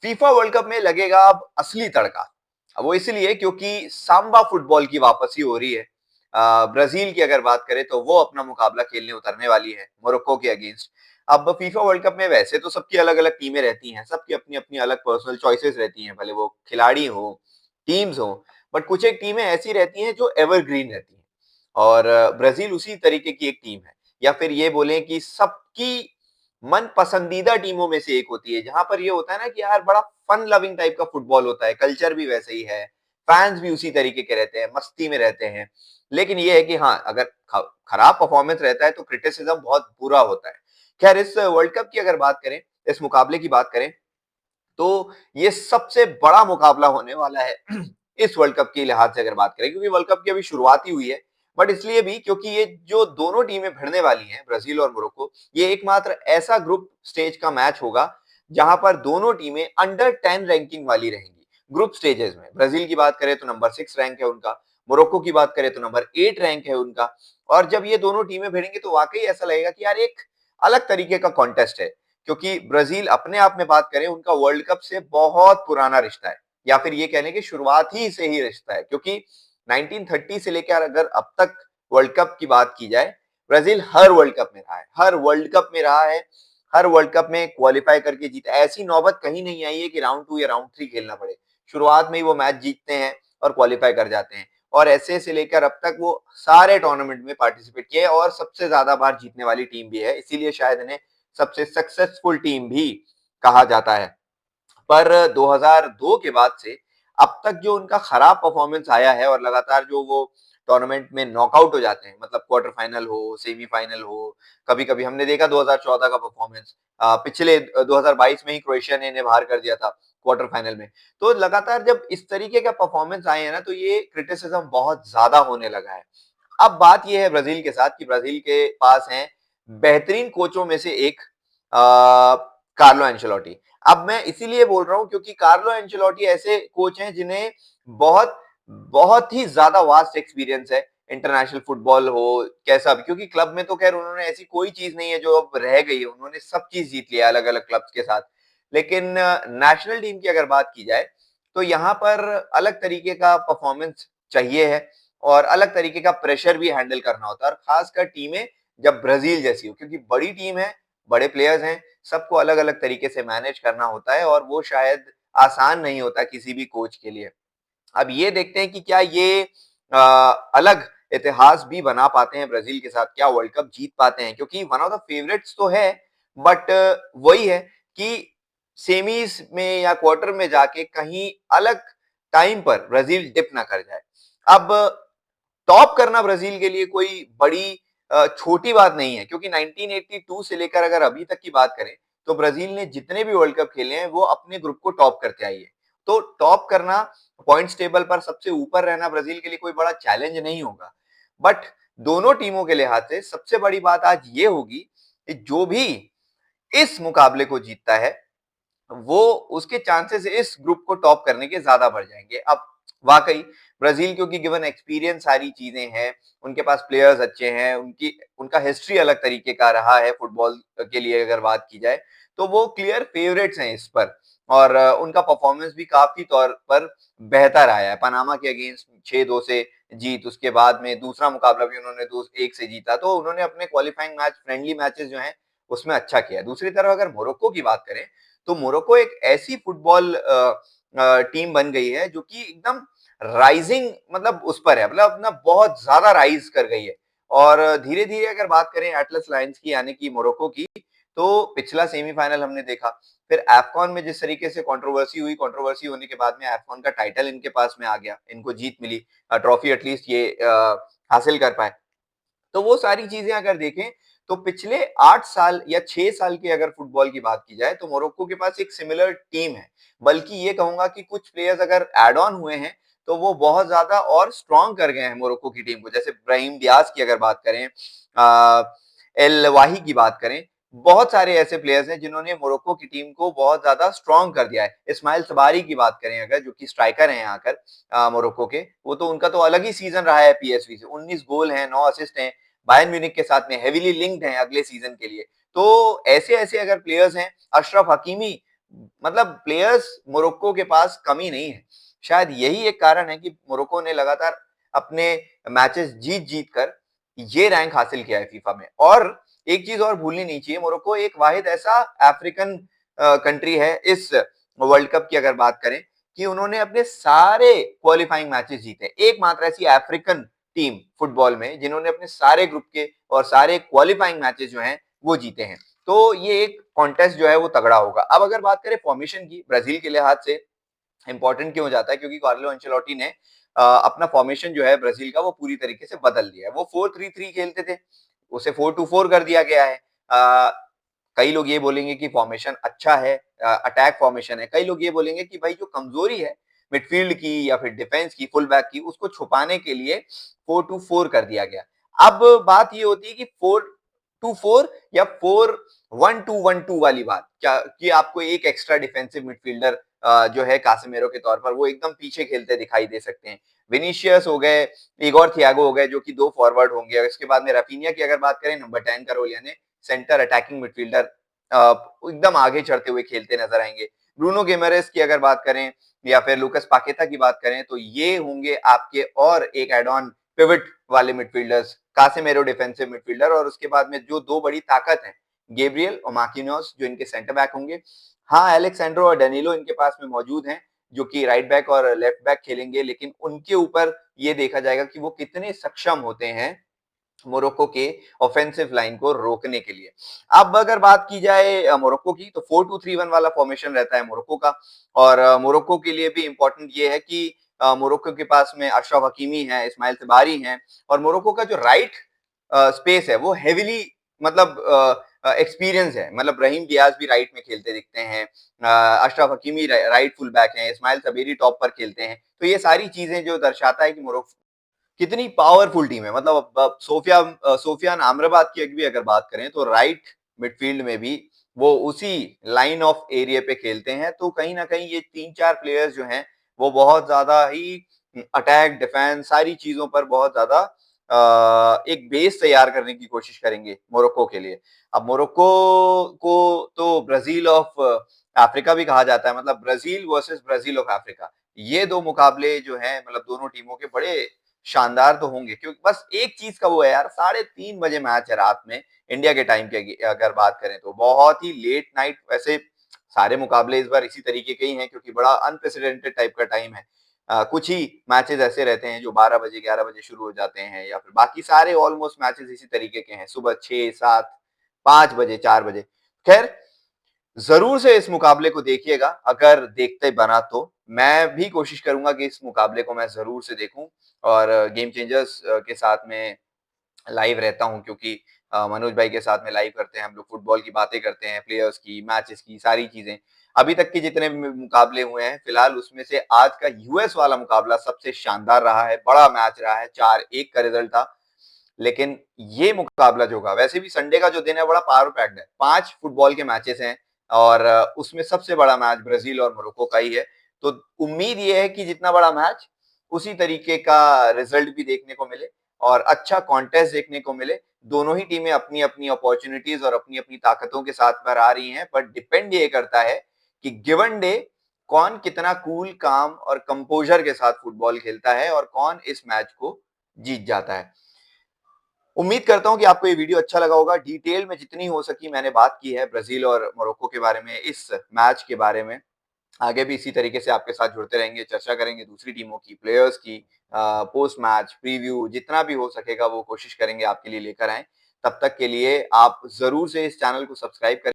FIFA world cup में लगेगा अब असली तड़का। अब वो इसलिए क्योंकि सांबा फुटबॉल की वापसी हो रही है। ब्राजील की अगर बात करें तो वो अपना मुकाबला खेलने उतरने वाली है मोरक्को के अगेंस्ट। अब फीफा वर्ल्ड कप में वैसे तो सबकी अलग अलग टीमें रहती हैं, सबकी अपनी अपनी अलग पर्सनल चॉइसेस रहती हैं, भले वो खिलाड़ी हो, टीम्स हो, बट कुछ एक टीमें ऐसी रहती हैं जो एवरग्रीन रहती हैं। और ब्राजील उसी तरीके की एक टीम है, या फिर ये बोलें कि सबकी मन पसंदीदा टीमों में से एक होती है, जहां पर ये होता है ना कि यार बड़ा फन लविंग टाइप का फुटबॉल होता है, कल्चर भी वैसे ही है, फैंस भी उसी तरीके के रहते हैं, मस्ती में रहते हैं। लेकिन ये है कि हाँ, अगर खराब परफॉर्मेंस रहता है तो क्रिटिसिज्म बहुत बुरा होता है। खैर, इस वर्ल्ड कप की अगर बात करें, इस मुकाबले की बात करें, तो ये सबसे बड़ा मुकाबला होने वाला है इस वर्ल्ड कप के लिहाज से अगर बात करें, क्योंकि वर्ल्ड कप की अभी शुरुआत ही हुई है। बट इसलिए भी क्योंकि ये जो दोनों टीमें भिड़ने वाली हैं, ब्राजील और मोरक्को, ये एकमात्र ऐसा ग्रुप स्टेज का मैच होगा जहां पर दोनों टीमें अंडर 10 रैंकिंग वाली रहेंगी। ग्रुप स्टेजेस में ब्राजील की बात करें तो नंबर 6 रैंक है उनका, मोरक्को की बात करें तो नंबर 8 रैंक है उनका। और जब ये दोनों टीमें भिड़ेंगी तो वाकई ऐसा लगेगा कि यार एक अलग तरीके का कॉन्टेस्ट है, क्योंकि ब्राजील अपने आप में बात करें, उनका वर्ल्ड कप से बहुत पुराना रिश्ता है, या फिर ये कहने की शुरुआत ही से ही रिश्ता है, क्योंकि 1930 से लेकर अगर अब तक वर्ल्ड कप की बात की जाए, ब्राजील हर वर्ल्ड कप में रहा है, हर वर्ल्ड कप में रहा है, हर वर्ल्ड कप में क्वालिफाई करके जीता। ऐसी नौबत कहीं नहीं आई है कि राउंड 2 या राउंड 3 खेलना पड़े, शुरुआत में ही वो मैच जीतते हैं और क्वालिफाई कर जाते हैं। और ऐसे से लेकर अब तक वो सारे टूर्नामेंट में पार्टिसिपेट किए और सबसे ज्यादा बार जीतने वाली टीम भी है, इसीलिए शायद इन्हें सबसे सक्सेसफुल टीम भी कहा जाता है। पर 2002 के बाद से अब तक जो उनका खराब परफॉर्मेंस आया है, और लगातार जो वो टूर्नामेंट में नॉकआउट हो जाते हैं, मतलब क्वार्टर फाइनल हो, सेमीफाइनल हो, कभी-कभी हमने देखा 2014 का परफॉर्मेंस, पिछले 2022 में ही क्रोएशिया ने इन्हें बाहर कर दिया था क्वार्टर फाइनल में। तो लगातार जब इस तरीके का परफॉर्मेंस आए हैं ना, तो ये क्रिटिसिज्म बहुत ज्यादा होने लगा है। अब बात यह है ब्राजील के साथ कि ब्राजील के पास हैं बेहतरीन कोचों में से एक, कार्लो एंcelotti। अब मैं इसीलिए बोल रहा हूं क्योंकि कार्लो एंcelotti ऐसे कोच हैं जिन्हें बहुत बहुत ही ज्यादा वास्ट एक्सपीरियंस है, इंटरनेशनल फुटबॉल हो कैसा भी, क्योंकि क्लब में तो खैर उन्होंने ऐसी कोई चीज नहीं है जो अब रह गई है, उन्होंने सब चीज जीत लिया अलग अलग क्लब्स के साथ। लेकिन नेशनल टीम की अगर बात की जाए तो यहाँ पर अलग तरीके का परफॉर्मेंस चाहिए है, और अलग तरीके का प्रेशर भी हैंडल करना होता है, और खासकर टीमें जब ब्राजील जैसी हो, क्योंकि बड़ी टीम है, बड़े प्लेयर्स हैं, सबको अलग अलग तरीके से मैनेज करना होता है, और वो शायद आसान नहीं होता किसी भी कोच के लिए। अब ये देखते हैं कि क्या ये अलग इतिहास भी बना पाते हैं ब्राजील के साथ, क्या वर्ल्ड कप जीत पाते हैं, क्योंकि वन ऑफ द फेवरेट्स तो है, बट वही है कि सेमीज में या क्वार्टर में जाके कहीं अलग टाइम पर ब्राजील डिप ना कर जाए। अब टॉप करना ब्राजील के लिए कोई बड़ी छोटी बात नहीं है, क्योंकि 1982 से लेकर अगर अभी तक की बात करें तो ब्राजील ने जितने भी वर्ल्ड कप खेले हैं वो अपने ग्रुप को टॉप करते आई है। तो टॉप करना, पॉइंट्स टेबल पर सबसे ऊपर रहना ब्राजील के लिए कोई बड़ा चैलेंज नहीं होगा। बट दोनों टीमों के लिहाज से सबसे बड़ी बात आज ये होगी कि जो भी इस मुकाबले को जीतता है वो उसके चांसेस इस ग्रुप को टॉप करने के ज्यादा बढ़ जाएंगे। अब वाकई ब्राजील, क्योंकि गिवन एक्सपीरियंस सारी चीजें हैं, उनके पास प्लेयर्स अच्छे हैं, उनका हिस्ट्री अलग तरीके का रहा है फुटबॉल के लिए अगर बात की जाए, तो वो क्लियर फेवरेट्स हैं इस पर। और उनका परफॉर्मेंस भी काफी तौर पर बेहतर आया है। पनामा के अगेंस्ट 6-2 से जीत, उसके बाद में दूसरा मुकाबला भी उन्होंने 2-1 से जीता, तो उन्होंने अपने क्वालिफाइंग मैच, फ्रेंडली मैचेस जो हैं उसमें अच्छा किया। दूसरी तरफ अगर मोरक्को की बात करें तो मोरक्को एक ऐसी फुटबॉल टीम बन गई है जो कि एकदम राइजिंग, मतलब उस पर है, मतलब अपना बहुत ज्यादा राइज कर गई है। और धीरे धीरे अगर बात करें एटलस लायंस की, यानी कि मोरक्को की, तो पिछला सेमीफाइनल हमने देखा, फिर एफकॉन में जिस तरीके से कंट्रोवर्सी हुई, कंट्रोवर्सी होने के बाद में एफकॉन का टाइटल इनके पास में आ गया, इनको जीत मिली, ट्रॉफी एटलीस्ट ये हासिल कर पाए। तो वो सारी चीजें अगर देखें तो पिछले 8 साल या 6 साल की अगर फुटबॉल की बात की जाए तो मोरक्को के पास एक सिमिलर टीम है। बल्कि ये कहूंगा कि कुछ प्लेयर्स अगर एड ऑन हुए हैं तो वो बहुत ज्यादा और स्ट्रॉन्ग कर गए हैं मोरक्को की टीम को। जैसे ब्राहिम डियाज की अगर बात करें, एल वाही की बात करें, बहुत सारे ऐसे प्लेयर्स हैं जिन्होंने मोरक्को की टीम को बहुत ज्यादा स्ट्रॉन्ग कर दिया है। इस्माइल सबारी की बात करें अगर, जो कि स्ट्राइकर हैं आकर मोरक्को के, वो तो उनका तो अलग ही सीजन रहा है पीएसवी से, 19 गोल हैं, 9 असिस्ट हैं, बायर्न म्यूनिख के साथ में हेवीली लिंक्ड हैं अगले सीजन के लिए। तो ऐसे ऐसे अगर प्लेयर्स हैं, अशरफ हकीमी मतलब प्लेयर्स मोरक्को के पास कमी नहीं है। शायद यही एक कारण है कि मोरक्को ने लगातार अपने मैचेस जीत-जीत कर ये रैंक हासिल किया है फीफा में। और एक चीज़ और भूलनी नहीं चाहिए, मोरक्को एक वाहिद ऐसा अफ्रीकन कंट्री है इस वर्ल्ड कप की अगर बात करें कि उन्होंने अपने सारे क्वालिफाइंग मैचेस जीते। एकमात्र ऐसी अफ्रीकन टीम फुटबॉल में जिन्होंने अपने सारे ग्रुप के और सारे क्वालिफाइंग मैचेस जो हैं वो जीते हैं। तो ये एक कॉन्टेस्ट जो है वो तगड़ा होगा। अब अगर बात करें फॉर्मेशन की, ब्राजील के लिहाज से इंपॉर्टेंट क्यों हो जाता है, क्योंकि कार्लो एंचेलोटी ने अपना फॉर्मेशन जो है ब्राजील का वो पूरी तरीके से बदल दिया है। वो 4-3-3 खेलते थे, उसे 4-2-4 कर दिया गया है। कई लोग ये बोलेंगे कि फॉर्मेशन अच्छा है, अटैक फॉर्मेशन है। कई लोग ये बोलेंगे कि भाई जो कमजोरी है मिडफील्ड की या फिर डिफेंस की, फुल बैक की, उसको छुपाने के लिए 4-2-4 कर दिया गया। अब बात ये होती है कि 4-2-4 या 4-1-2-1-2 वाली बात क्या कि आपको एक एक्स्ट्रा डिफेंसिव मिडफील्डर जो है कासेमेरो के तौर पर वो एकदम पीछे खेलते दिखाई दे सकते हैं। विनीशियस हो गए, इगोर थियागो हो गए जो कि 2 फॉरवर्ड होंगे। इसके बाद में राफिनिया की अगर बात करें, नंबर 10 करोलिया ने सेंटर अटैकिंग मिडफील्डर एकदम आगे चढ़ते हुए खेलते नजर आएंगे। ब्रूनो गिमेरेस की अगर बात करें या फिर लुकास पाकेता की बात करें तो ये होंगे आपके और एक एड ऑन पिवट वाले मिडफील्डर्स, कासेमेरो डिफेंसिव मिडफील्डर, और उसके बाद में जो दो बड़ी ताकत है गेब्रियल और मार्किनोस जो इनके सेंटर बैक होंगे। हाँ, एलेक्सेंड्रो और डेनिलो इनके पास में मौजूद हैं जो कि राइट बैक और लेफ्ट बैक खेलेंगे, लेकिन उनके ऊपर ये देखा जाएगा कि वो कितने सक्षम होते हैं मोरक्को के ऑफेंसिव लाइन को रोकने के लिए। अब अगर बात की जाए मोरक्को की, तो 4-2-3-1 वाला फॉर्मेशन रहता है मोरक्को का। और मोरक्को के लिए भी इंपॉर्टेंट ये है कि मोरक्को के पास में अशरफ हकीमी है, इस्माइल तिबारी हैं, और मोरक्को का जो राइट स्पेस है वो हेविली मतलब एक्सपीरियंस है। मतलब रहीम डियाज भी राइट में खेलते दिखते हैं, Ashraf Hakimi right full back हैं, इस्माइल सबेरी टॉप पर खेलते हैं। तो ये सारी चीजें जो दर्शाता है कि मोरक्को कितनी पावरफुल टीम है। मतलब अब सोफियान आमराबाद की भी अगर बात करें तो राइट मिडफील्ड में भी वो उसी लाइन ऑफ एरिया पे खेलते हैं। तो कहीं ना कहीं ये 3-4 प्लेयर्स जो हैं वो बहुत ज्यादा ही अटैक डिफेंस सारी चीजों पर बहुत ज्यादा एक बेस तैयार करने की कोशिश करेंगे मोरक्को के लिए। अब मोरक्को को तो ब्राजील ऑफ अफ्रीका भी कहा जाता है, मतलब Brazil versus Brazil of Africa. ये दो मुकाबले जो हैं मतलब दोनों टीमों के बड़े शानदार तो होंगे, क्योंकि बस एक चीज का वो है यार, 3:30 बजे मैच है रात में इंडिया के टाइम की अगर बात करें तो बहुत ही लेट नाइट। वैसे सारे मुकाबले इस बार इसी तरीके के ही हैं क्योंकि बड़ा अनप्रेसिडेंटेड टाइप का टाइम है। कुछ ही मैचेस ऐसे रहते हैं जो 12 बजे 11 बजे शुरू हो जाते हैं, या फिर बाकी सारे ऑलमोस्ट मैचेस इसी तरीके के हैं, सुबह 6, 7, 5 बजे, 4 बजे। खैर, जरूर से इस मुकाबले को देखिएगा, अगर देखते बना तो मैं भी कोशिश करूंगा कि इस मुकाबले को मैं जरूर से देखूं। और गेम चेंजर्स के साथ में लाइव रहता हूं, क्योंकि मनोज भाई के साथ में लाइव करते हैं हम लोग, फुटबॉल की बातें करते हैं, प्लेयर्स की, मैचेस की, सारी चीजें। अभी तक के जितने भी मुकाबले हुए हैं फिलहाल उसमें से आज का यूएस वाला मुकाबला सबसे शानदार रहा है, बड़ा मैच रहा है, 4-1 का रिजल्ट था। लेकिन ये मुकाबला जो होगा, वैसे भी संडे का जो दिन है बड़ा पावर पैक्ड है, 5 फुटबॉल के मैचेस हैं और उसमें सबसे बड़ा मैच ब्राजील और मोरक्को का ही है। तो उम्मीद ये है कि जितना बड़ा मैच उसी तरीके का रिजल्ट भी देखने को मिले और अच्छा कॉन्टेस्ट देखने को मिले। दोनों ही टीमें अपनी अपनी अपॉर्चुनिटीज और अपनी अपनी ताकतों के साथ बाहर आ रही हैं, पर डिपेंड ये करता है कि गिवन डे कौन कितना कूल काम और कंपोजर के साथ फुटबॉल खेलता है और कौन इस मैच को जीत जाता है। उम्मीद करता हूं कि आपको ये वीडियो अच्छा लगा होगा। डिटेल में जितनी हो सकी मैंने बात की है ब्राजील और मोरक्को के बारे में, इस मैच के बारे में। आगे भी इसी तरीके से आपके साथ जुड़ते रहेंगे, चर्चा करेंगे दूसरी टीमों की, प्लेयर्स की, पोस्ट मैच प्रीव्यू जितना भी हो सकेगा वो कोशिश करेंगे आपके लिए लेकर आए। तब तक के लिए आप जरूर से इस चैनल को सब्सक्राइब करें।